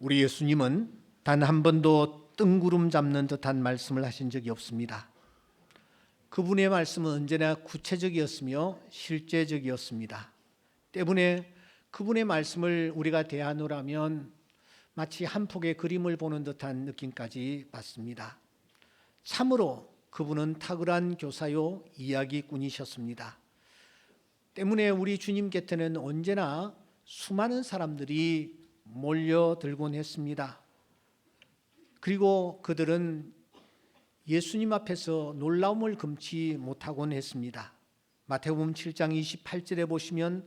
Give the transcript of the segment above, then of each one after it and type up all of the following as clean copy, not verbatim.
우리 예수님은 단 한 번도 뜬구름 잡는 듯한 말씀을 하신 적이 없습니다. 그분의 말씀은 언제나 구체적이었으며 실제적이었습니다. 때문에 그분의 말씀을 우리가 대하노라면 마치 한 폭의 그림을 보는 듯한 느낌까지 받습니다. 참으로 그분은 탁월한 교사요 이야기꾼이셨습니다. 때문에 우리 주님 곁에는 언제나 수많은 사람들이 몰려들곤 했습니다. 그리고 그들은 예수님 앞에서 놀라움을 금치 못하곤 했습니다. 마태복음 7장 28절에 보시면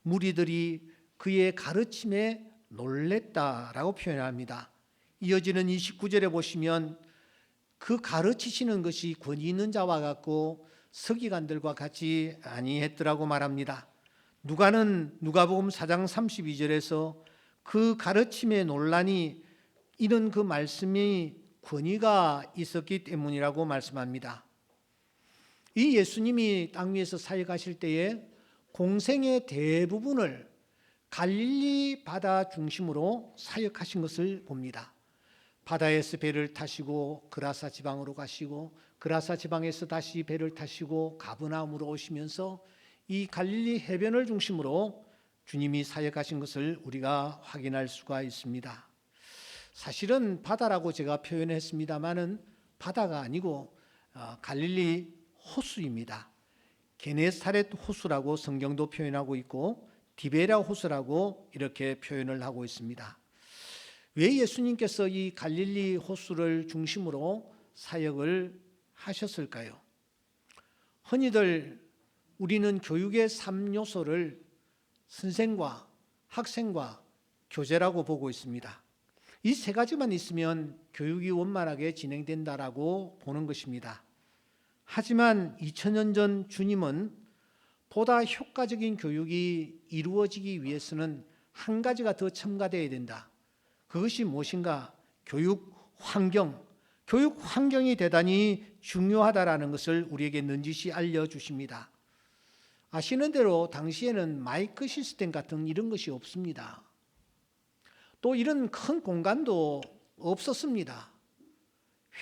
무리들이 그의 가르침에 놀랬다라고 표현합니다. 이어지는 29절에 보시면 그 가르치시는 것이 권위 있는 자와 같고 서기관들과 같이 아니했더라고 말합니다. 누가복음 4장 32절에서 그 가르침의 논란이 이는 그 말씀이 권위가 있었기 때문이라고 말씀합니다. 이 예수님이 땅 위에서 사역하실 때에 공생의 대부분을 갈릴리 바다 중심으로 사역하신 것을 봅니다. 바다에서 배를 타시고 그라사 지방으로 가시고 그라사 지방에서 다시 배를 타시고 가버나움으로 오시면서 이 갈릴리 해변을 중심으로 주님이 사역하신 것을 우리가 확인할 수가 있습니다. 사실은 바다라고 제가 표현했습니다마는 바다가 아니고 갈릴리 호수입니다. 게네사렛 호수라고 성경도 표현하고 있고 디베랴 호수라고 이렇게 표현을 하고 있습니다. 왜 예수님께서 이 갈릴리 호수를 중심으로 사역을 하셨을까요? 흔히들 우리는 교육의 3요소를 선생과 학생과 교재라고 보고 있습니다. 이 세 가지만 있으면 교육이 원만하게 진행된다라고 보는 것입니다. 하지만 2000년 전 주님은 보다 효과적인 교육이 이루어지기 위해서는 한 가지가 더 첨가되어야 된다. 그것이 무엇인가? 교육 환경이 대단히 중요하다라는 것을 우리에게 넌지시 알려주십니다. 아시는 대로 당시에는 마이크 시스템 같은 이런 것이 없습니다. 또 이런 큰 공간도 없었습니다.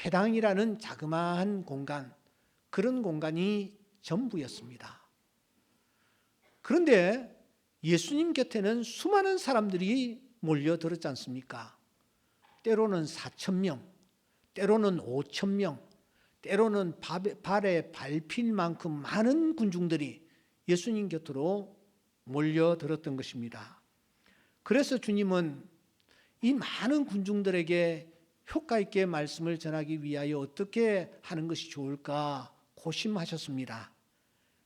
회당이라는 자그마한 공간, 그런 공간이 전부였습니다. 그런데 예수님 곁에는 수많은 사람들이 몰려들었지 않습니까? 때로는 4,000명, 때로는 5,000명, 때로는 발에 밟힐 만큼 많은 군중들이 예수님 곁으로 몰려들었던 것입니다. 그래서 주님은 이 많은 군중들에게 효과 있게 말씀을 전하기 위하여 어떻게 하는 것이 좋을까 고심하셨습니다.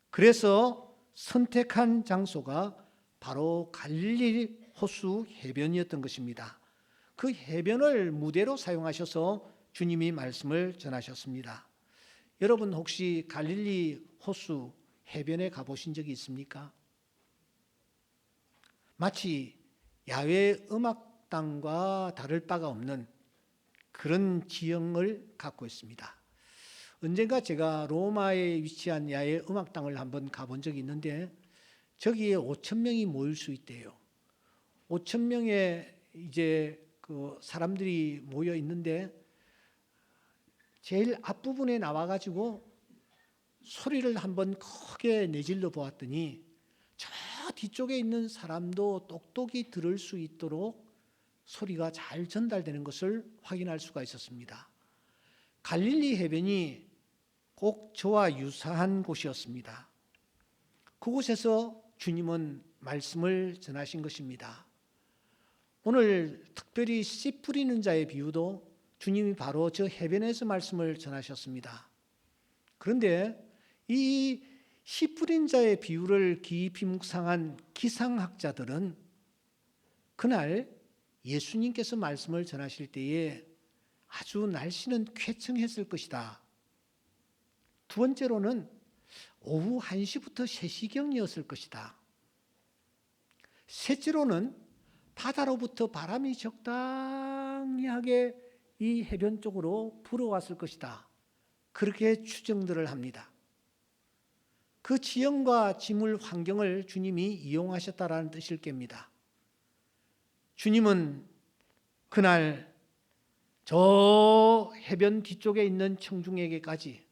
그래서 선택한 장소가 바로 갈릴리 호수 해변이었던 것입니다. 그 해변을 무대로 사용하셔서 주님이 말씀을 전하셨습니다. 여러분 혹시 갈릴리 호수 해변에 가보신 적이 있습니까? 마치 야외 음악당과 다를 바가 없는 그런 지형을 갖고 있습니다. 언젠가 제가 로마에 위치한 야외 음악당을 한번 가본 적이 있는데 저기에 5,000명이 모일 수 있대요. 5,000명의 이제 그 사람들이 모여 있는데 제일 앞부분에 나와가지고 소리를 한번 크게 내질러 보았더니 저 뒤쪽에 있는 사람도 똑똑히 들을 수 있도록 소리가 잘 전달되는 것을 확인할 수가 있었습니다. 갈릴리 해변이 꼭 저와 유사한 곳이었습니다. 그곳에서 주님은 말씀을 전하신 것입니다. 오늘 특별히 씨 뿌리는 자의 비유도 주님이 바로 저 해변에서 말씀을 전하셨습니다. 그런데 이 씨 뿌린 자의 비유를 깊이 묵상한 기상학자들은 그날 예수님께서 말씀을 전하실 때에 아주 날씨는 쾌청했을 것이다. 두 번째로는 오후 1시부터 3시경이었을 것이다. 셋째로는 바다로부터 바람이 적당하게 이 해변 쪽으로 불어왔을 것이다. 그렇게 추정들을 합니다. 그 지형과 지물 환경을 주님이 이용하셨다라는 뜻일 겁니다. 주님은 그날 저 해변 뒤쪽에 있는 청중에게까지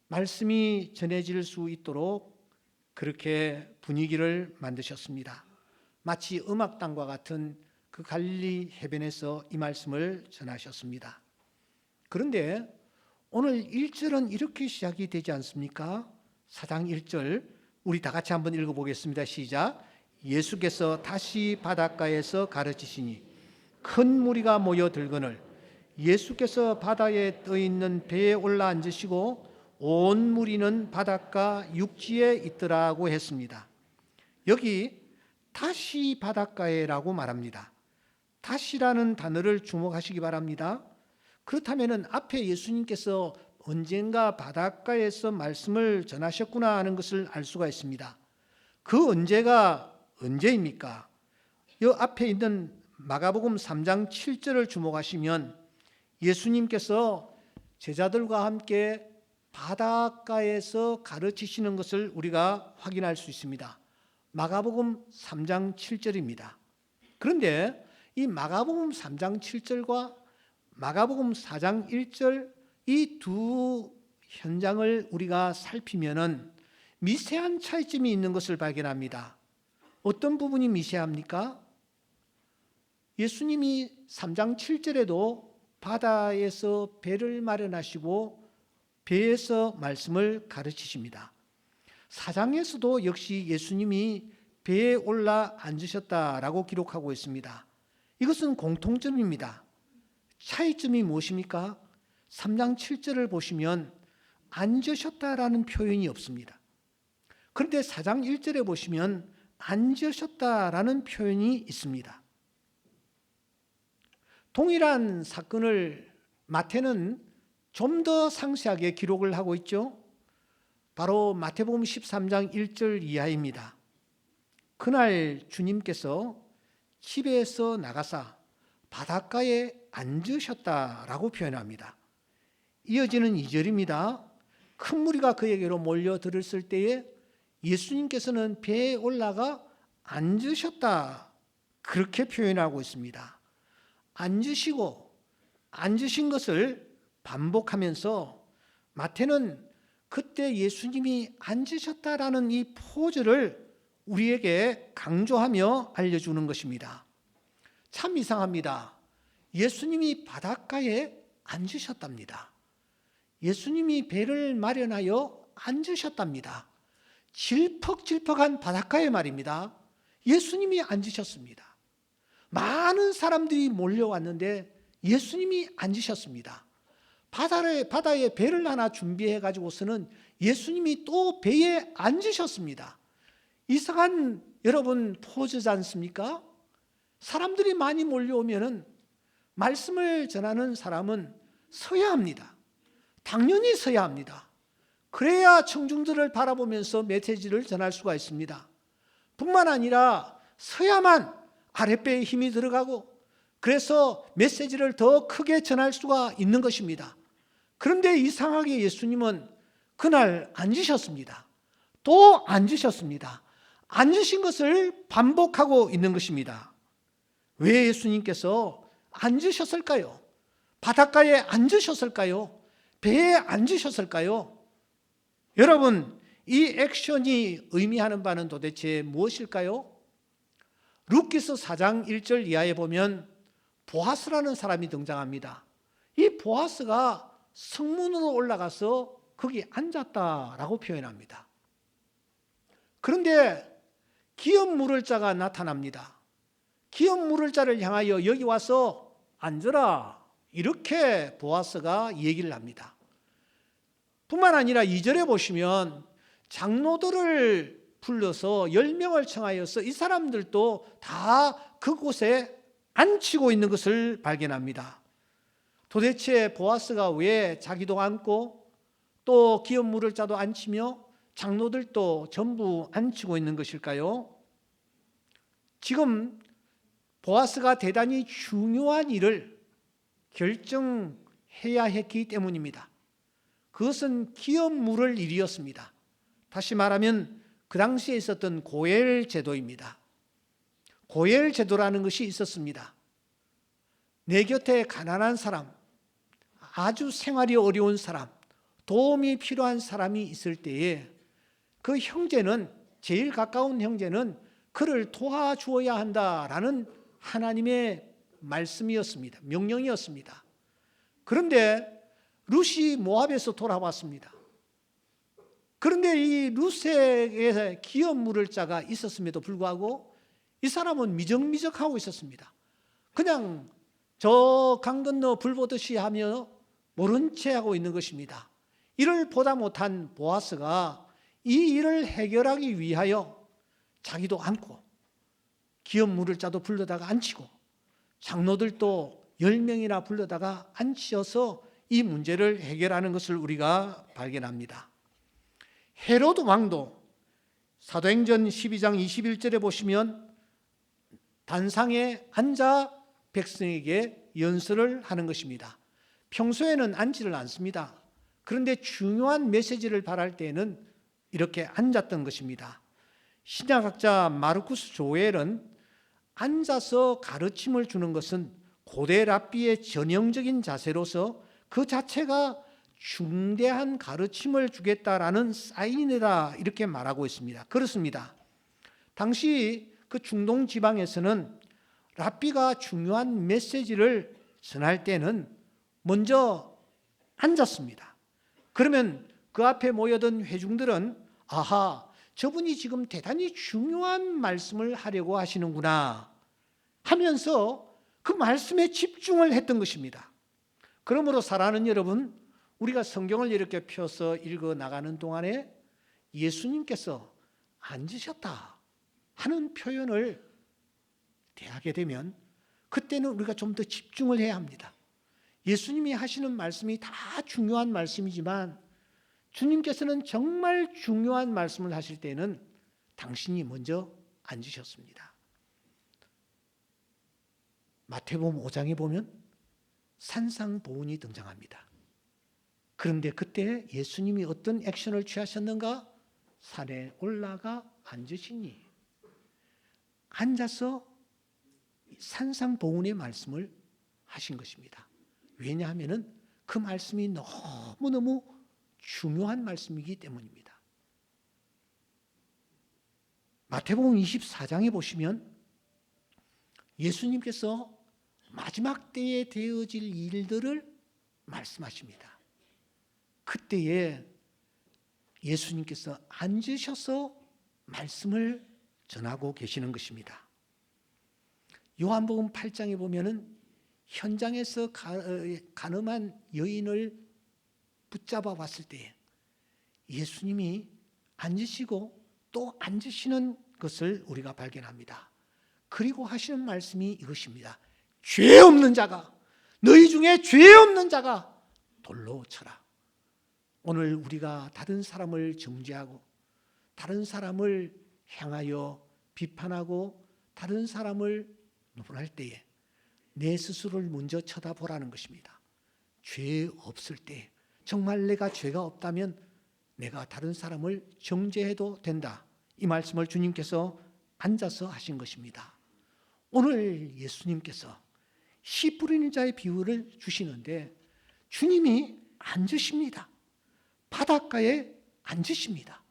말씀이 전해질 수 있도록 그렇게 분위기를 만드셨습니다. 마치 음악당과 같은 그 갈릴리 해변에서 이 말씀을 전하셨습니다. 그런데 오늘 1절은 이렇게 시작이 되지 않습니까? 4장 1절 우리 다 같이 한번 읽어보겠습니다. 시작. 예수께서 다시 바닷가에서 가르치시니 큰 무리가 모여들거늘 예수께서 바다에 떠 있는 배에 올라 앉으시고 온 무리는 바닷가 육지에 있더라고 했습니다. 여기 다시 바닷가에라고 말합니다. 다시라는 단어를 주목하시기 바랍니다. 그렇다면 앞에 예수님께서 언젠가 바닷가에서 말씀을 전하셨구나 하는 것을 알 수가 있습니다. 그 언제가 언제입니까? 이 앞에 있는 마가복음 3장 7절을 주목하시면 예수님께서 제자들과 함께 바닷가에서 가르치시는 것을 우리가 확인할 수 있습니다. 마가복음 3장 7절입니다. 그런데 이 마가복음 3장 7절과 마가복음 4장 1절 이 두 현장을 우리가 살피면은 미세한 차이점이 있는 것을 발견합니다. 어떤 부분이 미세합니까? 예수님이 3장 7절에도 바다에서 배를 마련하시고 배에서 말씀을 가르치십니다. 4장에서도 역시 예수님이 배에 올라 앉으셨다라고 기록하고 있습니다. 이것은 공통점입니다. 차이점이 무엇입니까? 3장 7절을 보시면 앉으셨다라는 표현이 없습니다. 그런데 4장 1절에 보시면 앉으셨다라는 표현이 있습니다. 동일한 사건을 마태는 좀 더 상세하게 기록을 하고 있죠. 바로 마태복음 13장 1절 이하입니다. 그날 주님께서 집에서 나가사 바닷가에 앉으셨다라고 표현합니다. 이어지는 2절입니다. 큰 무리가 그에게로 몰려들었을 때에 예수님께서는 배에 올라가 앉으셨다 그렇게 표현하고 있습니다. 앉으신 것을 반복하면서 마태는 그때 예수님이 앉으셨다라는 이 포즈를 우리에게 강조하며 알려주는 것입니다. 참 이상합니다. 예수님이 바닷가에 앉으셨답니다. 예수님이 배를 마련하여 앉으셨답니다. 질퍽질퍽한 바닷가에 말입니다. 예수님이 앉으셨습니다. 많은 사람들이 몰려왔는데 예수님이 앉으셨습니다. 바다에 배를 하나 준비해 가지고서는 예수님이 또 배에 앉으셨습니다. 이상한 여러분 포즈지 않습니까? 사람들이 많이 몰려오면은 말씀을 전하는 사람은 서야 합니다. 당연히 서야 합니다. 그래야 청중들을 바라보면서 메시지를 전할 수가 있습니다. 뿐만 아니라 서야만 아랫배에 힘이 들어가고 그래서 메시지를 더 크게 전할 수가 있는 것입니다. 그런데 이상하게 예수님은 그날 앉으셨습니다. 또 앉으셨습니다. 앉으신 것을 반복하고 있는 것입니다. 왜 예수님께서 앉으셨을까요? 바닷가에 앉으셨을까요? 배에 앉으셨을까요? 여러분, 이 액션이 의미하는 바는 도대체 무엇일까요? 룻기서 4장 1절 이하에 보면 보아스라는 사람이 등장합니다. 이 보아스가 성문으로 올라가서 거기 앉았다라고 표현합니다. 그런데 기업 물을 자가 나타납니다. 기업 물을 자를 향하여 여기 와서 앉으라 이렇게 보아스가 얘기를 합니다. 뿐만 아니라 2절에 보시면 장로들을 불러서 10명을 청하여서 이 사람들도 다 그곳에 앉히고 있는 것을 발견합니다. 도대체 보아스가 왜 자기도 앉고 또 기업 물을 자도 앉히며 장로들도 전부 앉히고 있는 것일까요? 지금 보아스가 대단히 중요한 일을 결정해야 했기 때문입니다. 그것은 기업 물을 일이었습니다. 다시 말하면 그 당시에 있었던 고엘 제도입니다. 고엘 제도라는 것이 있었습니다. 내 곁에 가난한 사람, 아주 생활이 어려운 사람, 도움이 필요한 사람이 있을 때에 그 형제는, 제일 가까운 형제는 그를 도와주어야 한다라는 하나님의 말씀이었습니다. 명령이었습니다. 그런데 룻이 모압에서 돌아왔습니다. 그런데 이 룻에게 기업 물을 자가 있었음에도 불구하고 이 사람은 미적미적하고 있었습니다. 그냥 저 강 건너 불 보듯이 하며 모른 채 하고 있는 것입니다. 이를 보다 못한 보아스가 이 일을 해결하기 위하여 자기도 앉고 기업 물을 자도 불러다가 앉히고 장로들도 10명이나 불러다가 앉혀서 이 문제를 해결하는 것을 우리가 발견합니다. 헤로드 왕도 사도행전 12장 21절에 보시면 단상에 앉아 백성에게 연설을 하는 것입니다. 평소에는 앉지를 않습니다. 그런데 중요한 메시지를 발할 때에는 이렇게 앉았던 것입니다. 신약학자 마르쿠스 조엘은 앉아서 가르침을 주는 것은 고대 랍비의 전형적인 자세로서 그 자체가 중대한 가르침을 주겠다라는 사인이다, 이렇게 말하고 있습니다. 그렇습니다. 당시 그 중동 지방에서는 랍비가 중요한 메시지를 전할 때는 먼저 앉았습니다. 그러면 그 앞에 모여든 회중들은 아하, 저분이 지금 대단히 중요한 말씀을 하려고 하시는구나 하면서 그 말씀에 집중을 했던 것입니다. 그러므로 사랑하는 여러분, 우리가 성경을 이렇게 펴서 읽어 나가는 동안에 예수님께서 앉으셨다 하는 표현을 대하게 되면 그때는 우리가 좀 더 집중을 해야 합니다. 예수님이 하시는 말씀이 다 중요한 말씀이지만 주님께서는 정말 중요한 말씀을 하실 때는 당신이 먼저 앉으셨습니다. 마태복음 5장에 보면 산상보훈이 등장합니다. 그런데 그때 예수님이 어떤 액션을 취하셨는가? 산에 올라가 앉으시니 앉아서 산상보훈의 말씀을 하신 것입니다. 왜냐하면 그 말씀이 너무너무 중요한 말씀이기 때문입니다. 마태복음 24장에 보시면 예수님께서 마지막 때에 되어질 일들을 말씀하십니다. 그때에 예수님께서 앉으셔서 말씀을 전하고 계시는 것입니다. 요한복음 8장에 보면은 현장에서 간음한 여인을 붙잡아 왔을 때 예수님이 앉으시고 또 앉으시는 것을 우리가 발견합니다. 그리고 하시는 말씀이 이것입니다. 죄 없는 자가, 너희 중에 죄 없는 자가 돌로 쳐라. 오늘 우리가 다른 사람을 정죄하고 다른 사람을 향하여 비판하고 다른 사람을 논할 때에 내 스스로를 먼저 쳐다보라는 것입니다. 죄 없을 때, 정말 내가 죄가 없다면 내가 다른 사람을 정죄해도 된다. 이 말씀을 주님께서 앉아서 하신 것입니다. 오늘 예수님께서 씨 뿌리는 자의 비유를 주시는데 주님이 앉으십니다. 바닷가에 앉으십니다.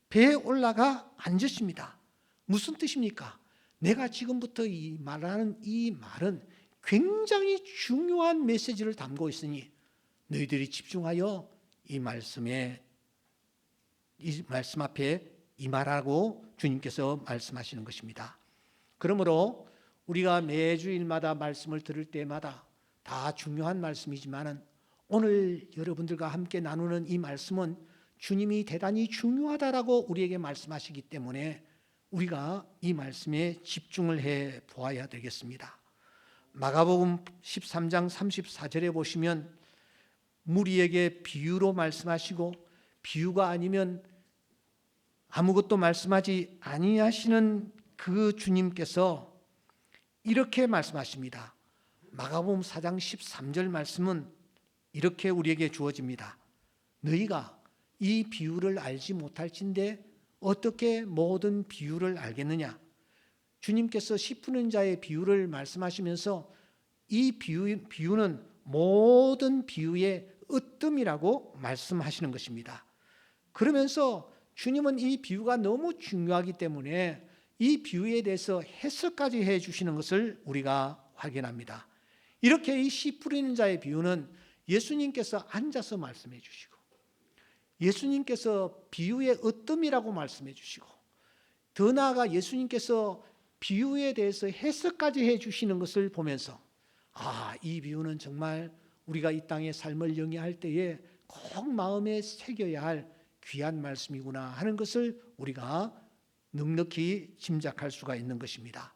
배에 올라가 앉으십니다. 무슨 뜻입니까? 내가 지금부터 말하는 이 말은 굉장히 중요한 메시지를 담고 있으니 너희들이 집중하여 이 말씀 앞에 임하라고 주님께서 말씀하시는 것입니다. 그러므로 우리가 매주일마다 말씀을 들을 때마다 다 중요한 말씀이지만 오늘 여러분들과 함께 나누는 이 말씀은 주님이 대단히 중요하다라고 우리에게 말씀하시기 때문에 우리가 이 말씀에 집중을 해 보아야 되겠습니다. 마가복음 13장 34절에 보시면 무리에게 비유로 말씀하시고 비유가 아니면 아무것도 말씀하지 아니하시는 그 주님께서 이렇게 말씀하십니다. 마가복음 4장 13절 말씀은 이렇게 우리에게 주어집니다. 너희가 이 비유를 알지 못할진대 어떻게 모든 비유를 알겠느냐? 주님께서 씨 뿌는 자의 비유를 말씀하시면서 이 비유는 모든 비유의 으뜸이라고 말씀하시는 것입니다. 그러면서 주님은 이 비유가 너무 중요하기 때문에 이 비유에 대해서 해석까지 해주시는 것을 우리가 확인합니다. 이렇게 이 씨 뿌리는 자의 비유는 예수님께서 앉아서 말씀해 주시고, 예수님께서 비유의 으뜸이라고 말씀해 주시고, 더 나아가 예수님께서 비유에 대해서 해석까지 해주시는 것을 보면서 이 비유는 정말 우리가 이 땅의 삶을 영위할 때에 꼭 마음에 새겨야 할 귀한 말씀이구나 하는 것을 우리가 넉넉히 짐작할 수가 있는 것입니다.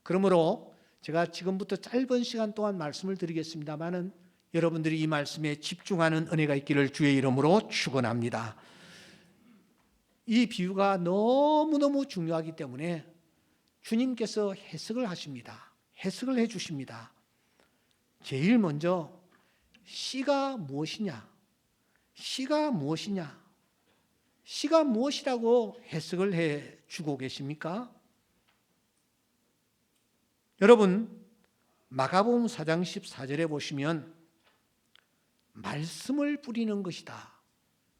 그러므로 제가 지금부터 짧은 시간 동안 말씀을 드리겠습니다마는 여러분들이 이 말씀에 집중하는 은혜가 있기를 주의 이름으로 축원합니다. 이 비유가 너무너무 중요하기 때문에 주님께서 해석을 하십니다. 해석을 해 주십니다. 제일 먼저 씨가 무엇이냐? 씨가 무엇이냐? 씨가 무엇이라고 해석을 해 주고 계십니까? 여러분, 마가복음 4장 14절에 보시면 말씀을 뿌리는 것이다.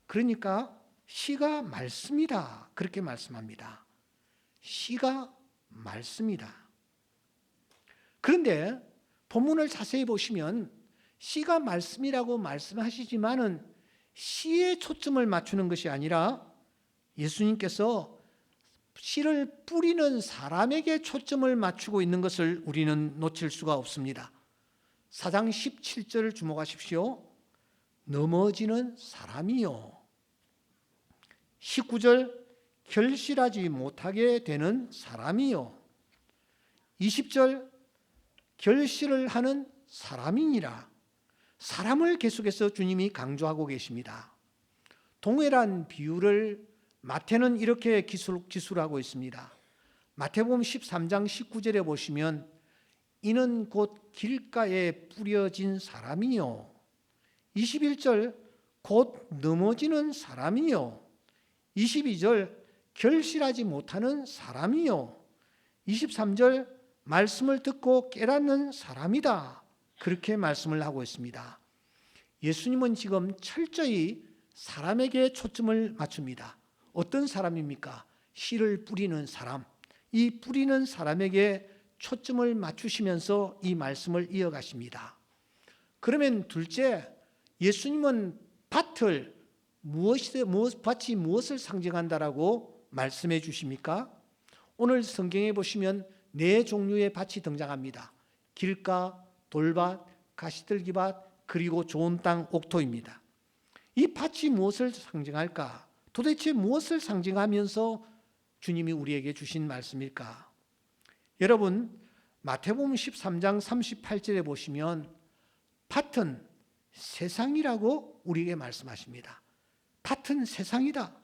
그러니까 씨가 말씀이다. 그렇게 말씀합니다. 씨가 말씀이다. 그런데 본문을 자세히 보시면 씨가 말씀이라고 말씀하시지만은 씨에 초점을 맞추는 것이 아니라 예수님께서 씨를 뿌리는 사람에게 초점을 맞추고 있는 것을 우리는 놓칠 수가 없습니다. 4장 17절을 주목하십시오. 넘어지는 사람이요. 19절 결실하지 못하게 되는 사람이요. 20절 결실을 하는 사람이니라. 사람을 계속해서 주님이 강조하고 계십니다. 동일한 비유를 마태는 이렇게 기술하고 있습니다. 마태복음 13장 19절에 보시면 이는 곧 길가에 뿌려진 사람이요. 21절 곧 넘어지는 사람이요. 22절 결실하지 못하는 사람이요. 23절 말씀을 듣고 깨닫는 사람이다. 그렇게 말씀을 하고 있습니다. 예수님은 지금 철저히 사람에게 초점을 맞춥니다. 어떤 사람입니까? 씨를 뿌리는 사람. 이 뿌리는 사람에게 초점을 맞추시면서 이 말씀을 이어가십니다. 그러면 둘째, 예수님은 밭이 무엇을 상징한다라고 말씀해 주십니까? 오늘 성경에 보시면 네 종류의 밭이 등장합니다. 길가, 돌밭, 가시들기밭, 그리고 좋은 땅, 옥토입니다. 이 밭이 무엇을 상징할까? 도대체 무엇을 상징하면서 주님이 우리에게 주신 말씀일까? 여러분, 마태복음 13장 38절에 보시면 밭은 세상이라고 우리에게 말씀하십니다. 밭은 세상이다.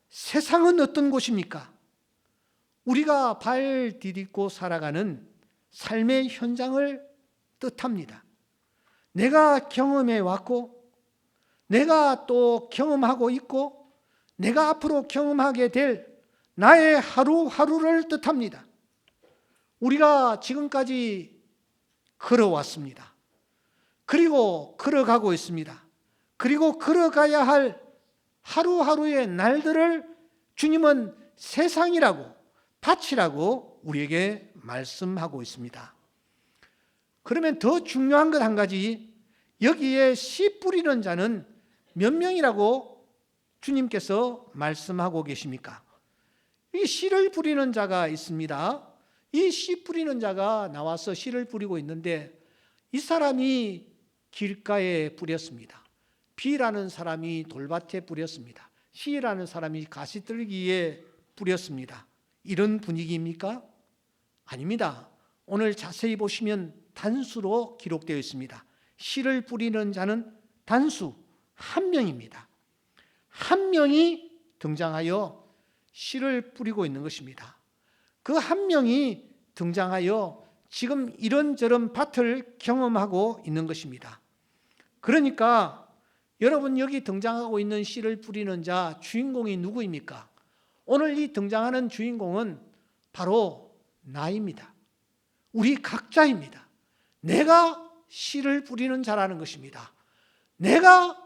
세상은 어떤 곳입니까? 우리가 발 디딛고 살아가는 삶의 현장을 뜻합니다. 내가 경험해 왔고, 내가 또 경험하고 있고, 내가 앞으로 경험하게 될 나의 하루하루를 뜻합니다. 우리가 지금까지 걸어왔습니다. 그리고 걸어가고 있습니다. 그리고 걸어가야 할 하루하루의 날들을 주님은 세상이라고, 밭이라고 우리에게 말씀하고 있습니다. 그러면 더 중요한 것 한 가지, 여기에 씨 뿌리는 자는 몇 명이라고 주님께서 말씀하고 계십니까? 이 씨를 뿌리는 자가 있습니다. 이 씨 뿌리는 자가 나와서 씨를 뿌리고 있는데 이 사람이 길가에 뿌렸습니다. B라는 사람이 돌밭에 뿌렸습니다. C라는 사람이 가시떨기에 뿌렸습니다. 이런 분위기입니까? 아닙니다. 오늘 자세히 보시면 단수로 기록되어 있습니다. 씨를 뿌리는 자는 단수 한 명입니다. 한 명이 등장하여 씨를 뿌리고 있는 것입니다. 그 한 명이 등장하여 지금 이런저런 밭을 경험하고 있는 것입니다. 그러니까 여러분, 여기 등장하고 있는 씨를 뿌리는 자 주인공이 누구입니까? 오늘 이 등장하는 주인공은 바로 나입니다. 우리 각자입니다. 내가 씨를 뿌리는 자라는 것입니다. 내가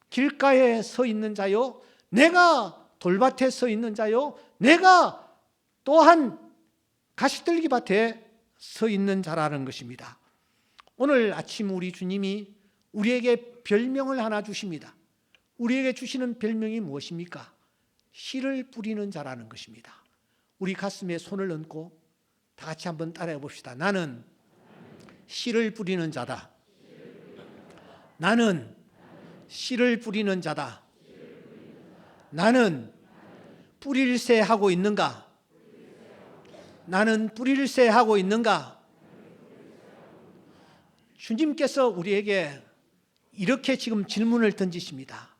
길가에 서 있는 자요, 내가 돌밭에 서 있는 자요, 내가 또한 가시떨기밭에 서 있는 자라는 것입니다. 오늘 아침 우리 주님이 우리에게 별명을 하나 주십니다. 우리에게 주시는 별명이 무엇입니까? 씨를 뿌리는 자라는 것입니다. 우리 가슴에 손을 얹고 다 같이 한번 따라해 봅시다. 나는 씨를 뿌리는 자다. 나는 씨를 뿌리는 자다. 나는 뿌릴새 하고 있는가? 나는 뿌릴새 하고 있는가? 주님께서 우리에게 이렇게 지금 질문을 던지십니다.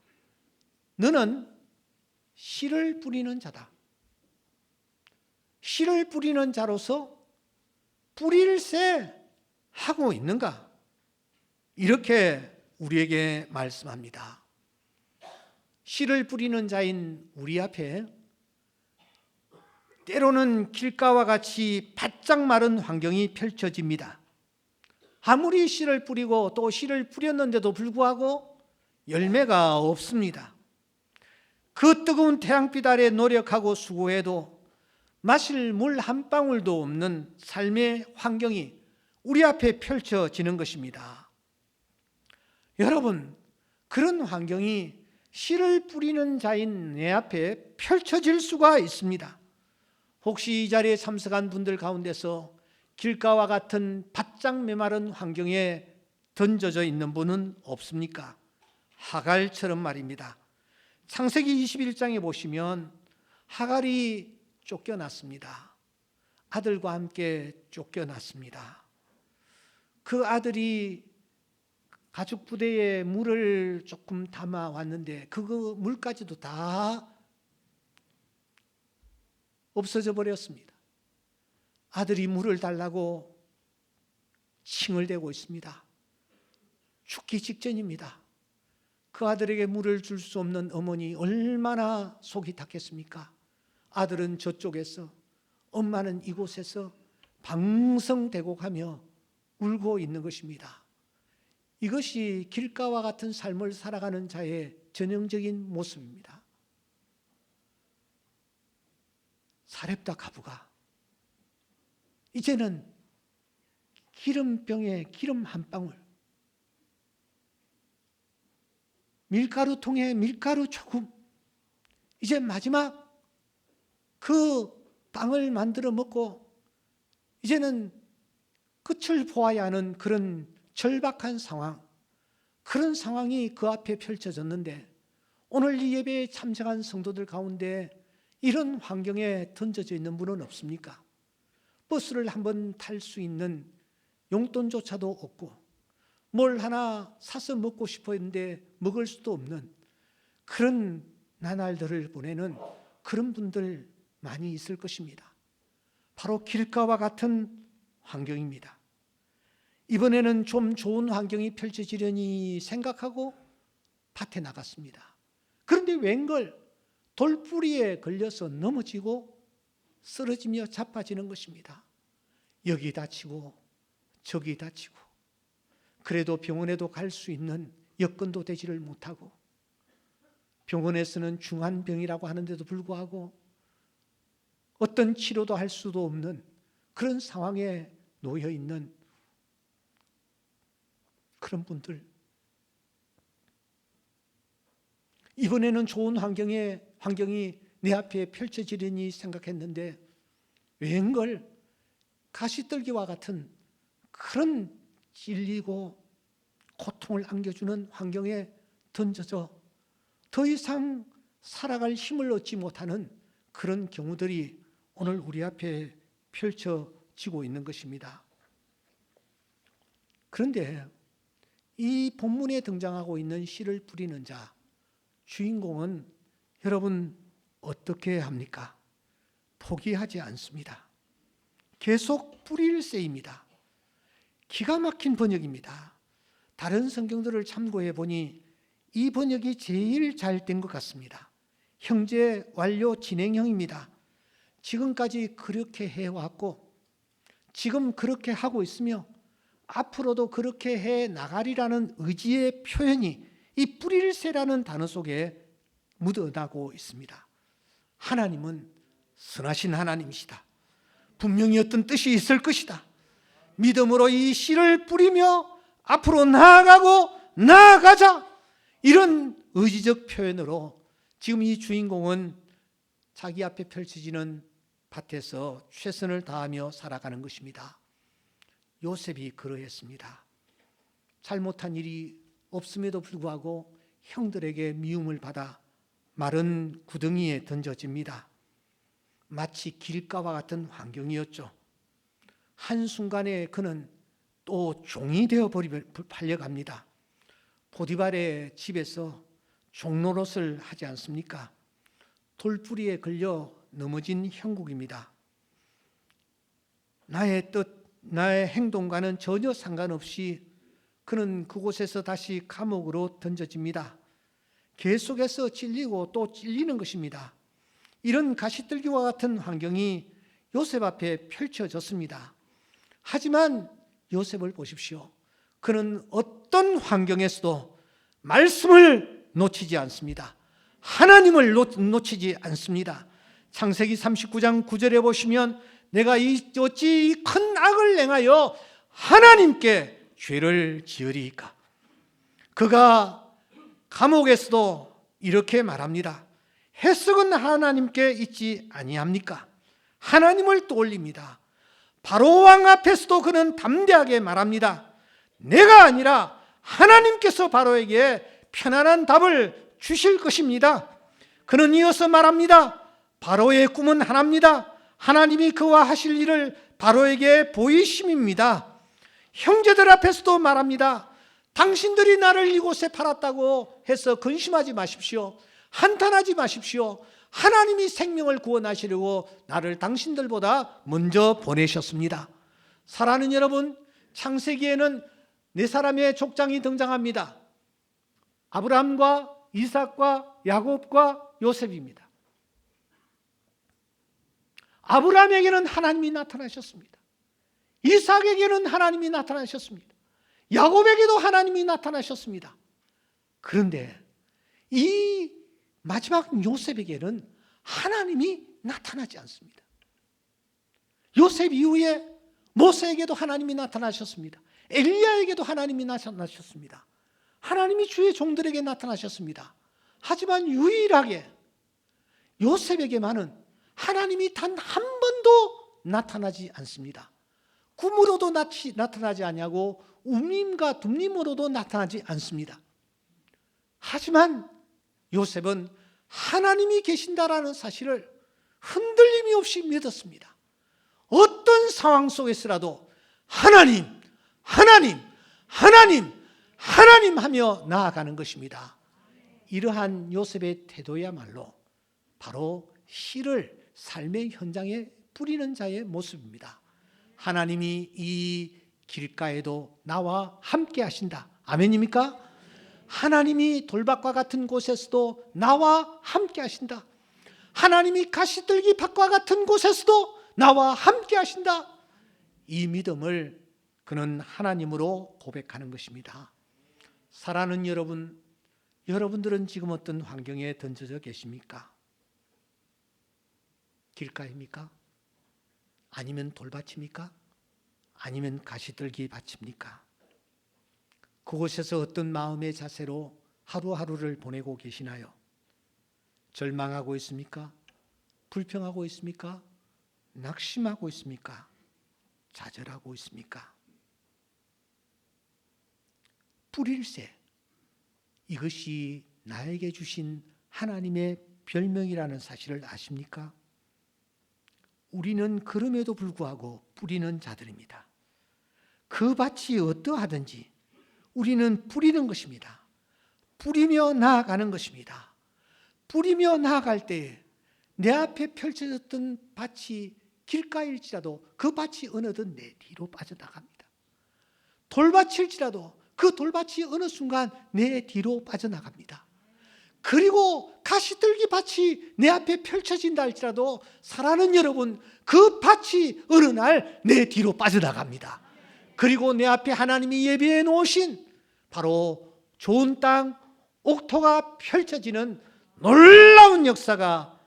너는 씨를 뿌리는 자다. 씨를 뿌리는 자로서 뿌릴새 하고 있는가? 이렇게 우리에게 말씀합니다. 씨를 뿌리는 자인 우리 앞에 때로는 길가와 같이 바짝 마른 환경이 펼쳐집니다. 아무리 씨를 뿌리고 또 씨를 뿌렸는데도 불구하고 열매가 없습니다. 그 뜨거운 태양빛 아래 노력하고 수고해도 마실 물 한 방울도 없는 삶의 환경이 우리 앞에 펼쳐지는 것입니다. 여러분, 그런 환경이 씨를 뿌리는 자인 내 앞에 펼쳐질 수가 있습니다. 혹시 이 자리에 참석한 분들 가운데서 길가와 같은 바짝 메마른 환경에 던져져 있는 분은 없습니까? 하갈처럼 말입니다. 창세기 21장에 보시면 하갈이 쫓겨났습니다. 아들과 함께 쫓겨났습니다. 그 아들이 가죽 부대에 물을 조금 담아 왔는데 그 물까지도 다 없어져 버렸습니다. 아들이 물을 달라고 칭을 대고 있습니다. 죽기 직전입니다. 그 아들에게 물을 줄 수 없는 어머니 얼마나 속이 탔겠습니까? 아들은 저쪽에서, 엄마는 이곳에서 방성대고 가며 울고 있는 것입니다. 이것이 길가와 같은 삶을 살아가는 자의 전형적인 모습입니다. 사렙다 가부가 이제는 기름병에 기름 한 방울, 밀가루통에 밀가루 조금, 이제 마지막 그 빵을 만들어 먹고 이제는 끝을 보아야 하는 그런 절박한 상황, 그런 상황이 그 앞에 펼쳐졌는데 오늘 이 예배에 참석한 성도들 가운데 이런 환경에 던져져 있는 분은 없습니까? 버스를 한번 탈 수 있는 용돈조차도 없고 뭘 하나 사서 먹고 싶어 했는데 먹을 수도 없는 그런 나날들을 보내는 그런 분들 많이 있을 것입니다. 바로 길가와 같은 환경입니다. 이번에는 좀 좋은 환경이 펼쳐지려니 생각하고 밭에 나갔습니다. 그런데 웬걸 돌뿌리에 걸려서 넘어지고 쓰러지며 자빠지는 것입니다. 여기 다치고 저기 다치고, 그래도 병원에도 갈 수 있는 여건도 되지를 못하고, 병원에서는 중한 병이라고 하는데도 불구하고 어떤 치료도 할 수도 없는 그런 상황에 놓여 있는 그런 분들, 이번에는 좋은 환경이 내 앞에 펼쳐지려니 생각했는데 웬걸 가시떨기와 같은 그런 찔리고 고통을 안겨주는 환경에 던져져 더 이상 살아갈 힘을 얻지 못하는 그런 경우들이 오늘 우리 앞에 펼쳐지고 있는 것입니다. 그런데 이 본문에 등장하고 있는 씨를 뿌리는 자, 주인공은 여러분 어떻게 합니까? 포기하지 않습니다. 계속 뿌릴새입니다. 기가 막힌 번역입니다. 다른 성경들을 참고해 보니 이 번역이 제일 잘 된 것 같습니다. 형제 완료 진행형입니다. 지금까지 그렇게 해왔고 지금 그렇게 하고 있으며 앞으로도 그렇게 해 나가리라는 의지의 표현이 이 뿌릴새라는 단어 속에 묻어나고 있습니다. 하나님은 선하신 하나님이시다. 분명히 어떤 뜻이 있을 것이다. 믿음으로 이 씨를 뿌리며 앞으로 나아가자. 이런 의지적 표현으로 지금 이 주인공은 자기 앞에 펼쳐지는 밭에서 최선을 다하며 살아가는 것입니다. 요셉이 그러했습니다. 잘못한 일이 없음에도 불구하고 형들에게 미움을 받아 마른 구덩이에 던져집니다. 마치 길가와 같은 환경이었죠. 한순간에 그는 또 종이 되어 팔려갑니다. 보디발의 집에서 종노릇을 하지 않습니까? 돌뿌리에 걸려 넘어진 형국입니다. 나의 뜻, 나의 행동과는 전혀 상관없이 그는 그곳에서 다시 감옥으로 던져집니다. 계속해서 찔리고 또 찔리는 것입니다. 이런 가시떨기와 같은 환경이 요셉 앞에 펼쳐졌습니다. 하지만 요셉을 보십시오. 그는 어떤 환경에서도 말씀을 놓치지 않습니다. 하나님을 놓치지 않습니다. 창세기 39장 9절에 보시면 내가 어찌 이 큰 악을 행하여 하나님께 죄를 지으리이까. 그가 감옥에서도 이렇게 말합니다. 해석은 하나님께 있지 아니합니까? 하나님을 떠올립니다. 바로 왕 앞에서도 그는 담대하게 말합니다. 내가 아니라 하나님께서 바로에게 편안한 답을 주실 것입니다. 그는 이어서 말합니다. 바로의 꿈은 하나입니다. 하나님이 그와 하실 일을 바로에게 보이심입니다. 형제들 앞에서도 말합니다. 당신들이 나를 이곳에 팔았다고 해서 근심하지 마십시오. 한탄하지 마십시오. 하나님이 생명을 구원하시려고 나를 당신들보다 먼저 보내셨습니다. 사랑하는 여러분, 창세기에는 네 사람의 족장이 등장합니다. 아브라함과 이삭과 야곱과 요셉입니다. 아브라함에게는 하나님이 나타나셨습니다. 이삭에게는 하나님이 나타나셨습니다. 야곱에게도 하나님이 나타나셨습니다. 그런데 이 마지막 요셉에게는 하나님이 나타나지 않습니다. 요셉 이후에 모세에게도 하나님이 나타나셨습니다. 엘리야에게도 하나님이 나타나셨습니다. 하나님이 주의 종들에게 나타나셨습니다. 하지만 유일하게 요셉에게만은 하나님이 단 한 번도 나타나지 않습니다. 꿈으로도 나타나지 않냐고 우밈과 둠림으로도 나타나지 않습니다. 하지만 요셉은 하나님이 계신다라는 사실을 흔들림이 없이 믿었습니다. 어떤 상황 속에서라도 하나님 하며 나아가는 것입니다. 이러한 요셉의 태도야말로 바로 씨를 삶의 현장에 뿌리는 자의 모습입니다. 하나님이 이 길가에도 나와 함께 하신다. 아멘입니까? 하나님이 돌밭과 같은 곳에서도 나와 함께 하신다. 하나님이 가시떨기 밭과 같은 곳에서도 나와 함께 하신다. 이 믿음을 그는 하나님으로 고백하는 것입니다. 사랑하는 여러분, 여러분들은 지금 어떤 환경에 던져져 계십니까? 길가입니까? 아니면 돌밭입니까? 아니면 가시떨기 밭입니까? 그곳에서 어떤 마음의 자세로 하루하루를 보내고 계시나요? 절망하고 있습니까? 불평하고 있습니까? 낙심하고 있습니까? 좌절하고 있습니까? 뿌릴새, 이것이 나에게 주신 하나님의 별명이라는 사실을 아십니까? 우리는 그럼에도 불구하고 뿌리는 자들입니다. 그 밭이 어떠하든지 우리는 뿌리는 것입니다. 뿌리며 나아가는 것입니다. 뿌리며 나아갈 때 내 앞에 펼쳐졌던 밭이 길가일지라도 그 밭이 어느덧 내 뒤로 빠져나갑니다. 돌밭일지라도 그 돌밭이 어느 순간 내 뒤로 빠져나갑니다. 그리고 가시떨기 밭이 내 앞에 펼쳐진다 할지라도 사랑하는 여러분, 그 밭이 어느 날 내 뒤로 빠져나갑니다. 그리고 내 앞에 하나님이 예비해 놓으신 바로 좋은 땅 옥토가 펼쳐지는 놀라운 역사가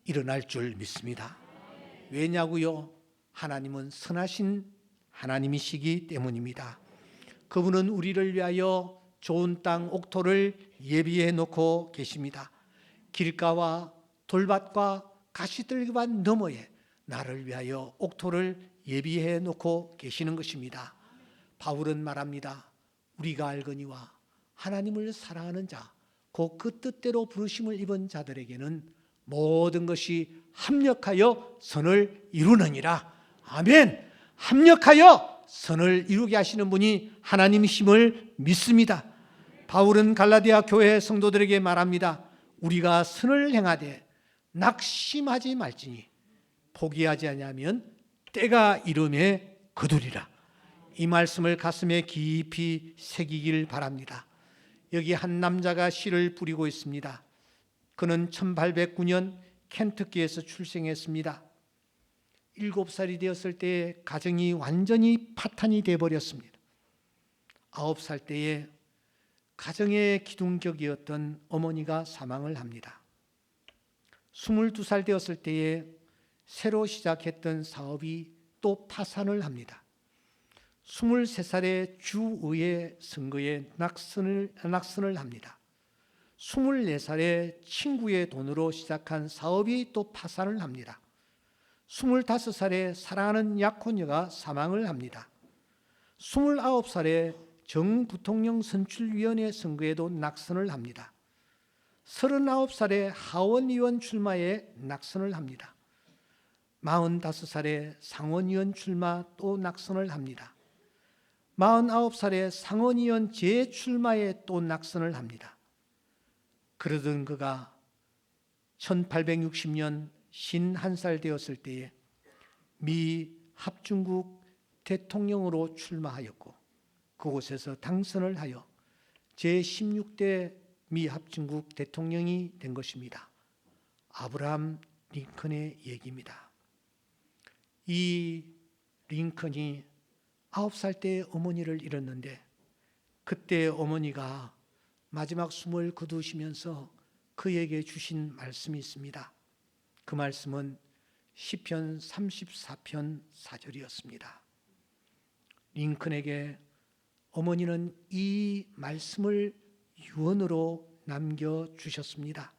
일어날 줄 믿습니다. 왜냐고요? 하나님은 선하신 하나님이시기 때문입니다. 그분은 우리를 위하여 좋은 땅 옥토를 예비해 놓고 계십니다. 길가와 돌밭과 가시들밭 너머에 나를 위하여 옥토를 예비해 놓고 계시는 것입니다. 바울은 말합니다. 우리가 알거니와 하나님을 사랑하는 자, 곧 그 뜻대로 부르심을 입은 자들에게는 모든 것이 합력하여 선을 이루느니라. 아멘. 합력하여 선을 이루게 하시는 분이 하나님이심을 믿습니다. 바울은 갈라디아 교회 성도들에게 말합니다. 우리가 선을 행하되 낙심하지 말지니 포기하지 아니하면 때가 이름에 거두리라. 이 말씀을 가슴에 깊이 새기길 바랍니다. 여기 한 남자가 씨를 뿌리고 있습니다. 그는 1809년 켄터키에서 출생했습니다. 7살이 되었을 때에 가정이 완전히 파탄이 되어버렸습니다. 9살 때에 가정의 기둥격이었던 어머니가 사망을 합니다. 22살 되었을 때에 새로 시작했던 사업이 또 파산을 합니다. 23살에 주의회 선거에 낙선을 합니다. 24살에 친구의 돈으로 시작한 사업이 또 파산을 합니다. 25살에 사랑하는 약혼녀가 사망을 합니다. 29살에 정부통령 선출위원회 선거에도 낙선을 합니다. 39살에 하원의원 출마에 낙선을 합니다. 45살에 상원의원 출마 또 낙선을 합니다. 49살에 상원의원 재출마에 또 낙선을 합니다. 그러던 그가 1860년 51살 되었을 때에 미 합중국 대통령으로 출마하였고 그곳에서 당선을 하여 제16대 미 합중국 대통령이 된 것입니다. 아브라함 링컨의 얘기입니다. 이 링컨이 9살 때 어머니를 잃었는데 그때 어머니가 마지막 숨을 거두시면서 그에게 주신 말씀이 있습니다. 그 말씀은 시편 34편 4절이었습니다. 링컨에게 어머니는 이 말씀을 유언으로 남겨주셨습니다.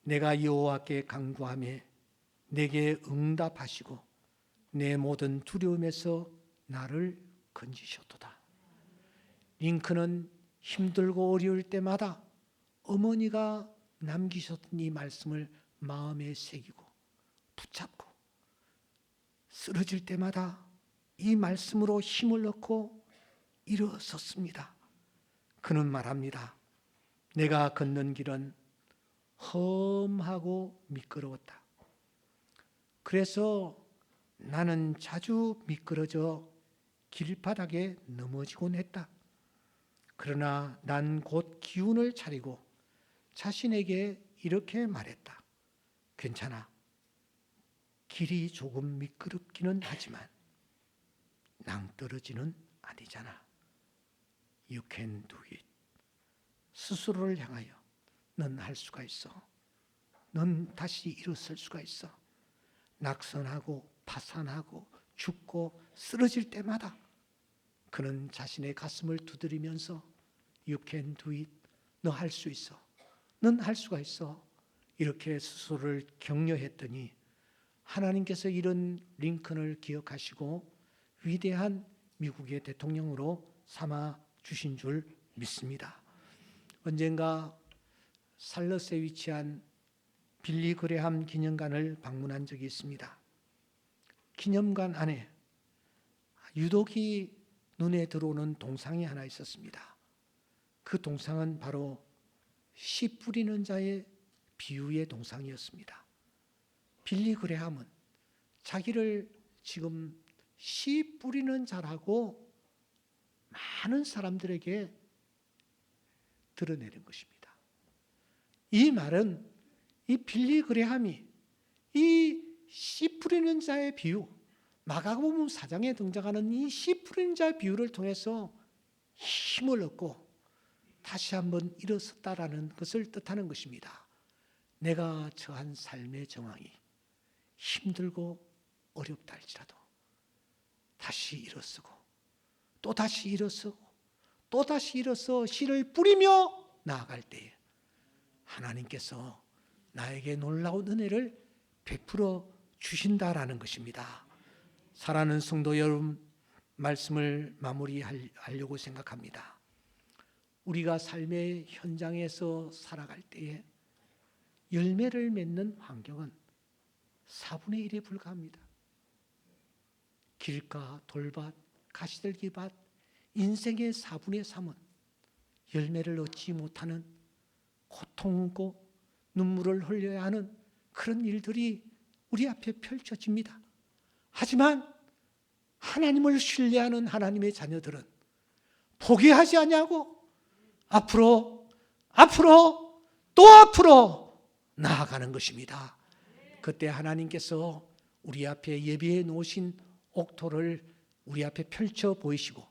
내가 여호와께 간구하며 내게 응답하시고 내 모든 두려움에서 나를 건지셨도다. 링컨은 힘들고 어려울 때마다 어머니가 남기셨던 이 말씀을 마음에 새기고 붙잡고 쓰러질 때마다 이 말씀으로 힘을 얻고 일어섰습니다. 그는 말합니다. 내가 걷는 길은 험하고 미끄러웠다. 그래서 나는 자주 미끄러져 길바닥에 넘어지곤 했다. 그러나 난 곧 기운을 차리고 자신에게 이렇게 말했다. 괜찮아. 길이 조금 미끄럽기는 하지만 낭떠러지는 아니잖아. You can do it. 스스로를 향하여 넌 할 수가 있어. 넌 다시 일어설 수가 있어. 낙선하고 파산하고 죽고 쓰러질 때마다 그는 자신의 가슴을 두드리면서 You can do it. 너 할 수 있어. 넌 할 수가 있어. 이렇게 스스로를 격려했더니 하나님께서 이런 링컨을 기억하시고 위대한 미국의 대통령으로 삼아 주신 줄 믿습니다. 언젠가 살럿에 위치한 빌리 그레함 기념관을 방문한 적이 있습니다. 기념관 안에 유독이 눈에 들어오는 동상이 하나 있었습니다. 그 동상은 바로 씨 뿌리는 자의 비유의 동상이었습니다. 빌리 그레함은 자기를 지금 씨 뿌리는 자라고 많은 사람들에게 드러내는 것입니다. 이 말은 이 빌리 그레함이 이 씨 뿌리는 자의 비유, 마가복음 4장에 등장하는 이 씨 뿌리는 자의 비유를 통해서 힘을 얻고 다시 한번 일어섰다라는 것을 뜻하는 것입니다. 내가 처한 삶의 정황이 힘들고 어렵다 할지라도 다시 일어서고 또 다시 일어서고 또 다시 일어서 씨를 뿌리며 나아갈 때에 하나님께서 나에게 놀라운 은혜를 베풀어 주신다라는 것입니다. 사랑하는 성도 여러분, 말씀을 마무리하려고 생각합니다. 우리가 삶의 현장에서 살아갈 때에 열매를 맺는 환경은 4분의 1에 불과합니다. 길가, 돌밭, 가시들기밭, 인생의 4분의 3은 열매를 얻지 못하는 고통과 눈물을 흘려야 하는 그런 일들이 우리 앞에 펼쳐집니다. 하지만 하나님을 신뢰하는 하나님의 자녀들은 포기하지 아니하고 앞으로 또 앞으로 나아가는 것입니다. 그때 하나님께서 우리 앞에 예비해 놓으신 옥토를 우리 앞에 펼쳐 보이시고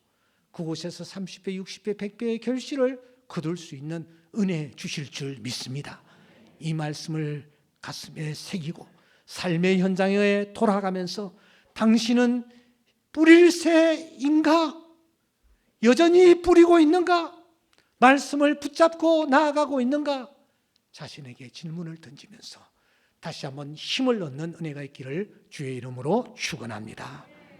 그곳에서 30배, 60배, 100배의 결실을 거둘 수 있는 은혜 주실 줄 믿습니다. 이 말씀을 가슴에 새기고 삶의 현장에 돌아가면서 당신은 뿌릴 새인가? 여전히 뿌리고 있는가? 말씀을 붙잡고 나아가고 있는가? 자신에게 질문을 던지면서 다시 한번 힘을 얻는 은혜가 있기를 주의 이름으로 축원합니다.